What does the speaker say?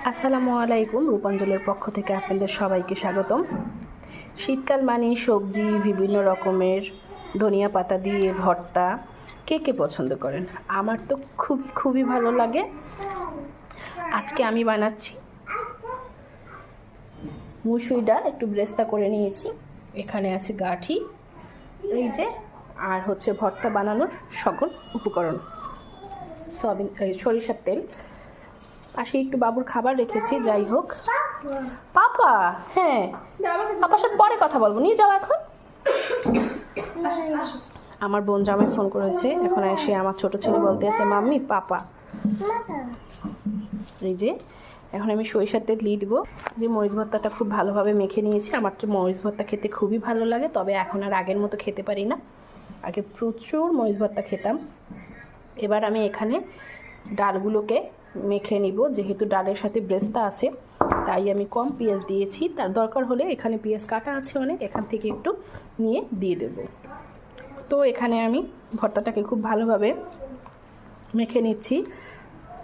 আসসালামু আলাইকুম। রূপাঞ্জলের পক্ষ থেকে আপনাদের সবাইকে স্বাগতম। শীতকাল মানেই সবজি, বিভিন্ন রকমের ধনিয়া পাতা দিয়ে ভর্তা। কে কে পছন্দ করেন? আমার তো খুবই ভালো লাগে। আজকে আমি বানাচ্ছি মুসুরি ডাল, একটু ব্রেস্তা করে নিয়েছি। এখানে আছে গাঠি, এই যে, আর হচ্ছে ভর্তা বানানোর সকল উপকরণ। সরিষার তেল, পাশে একটু বাবুর খাবার রেখেছি। যাই হোক, পাপা, হ্যাঁ, পাপার সাথে পরে কথা বলবো, নিয়ে যাও এখন। আমার বোন জামাই ফোন করেছে, এখন এসে আমার ছোট ছেলে বলতে আছে মাম্মি পাপা। এই যে, এখন আমি সরিষার তেল দিয়ে দিব। যে মরিচ ভর্তাটা খুব ভালোভাবে মেখে নিয়েছি। আমার তো মরিচ ভর্তা খেতে খুবই ভালো লাগে, তবে এখন আর আগের মতো খেতে পারি না। আগে প্রচুর মরিচ ভর্তা খেতাম। এবার আমি এখানে ডালগুলোকে মেখে নিব। যেহেতু ডালের সাথে ব্রেস্তা আছে, তাই আমি কম পেঁয়াজ দিয়েছি। তার দরকার হলে এখানে পেঁয়াজ কাটা আছে অনেক, এখান থেকে একটু নিয়ে দিয়ে দেব। তো এখানে আমি ভর্তাটাকে খুব ভালোভাবে মেখে নিচ্ছি।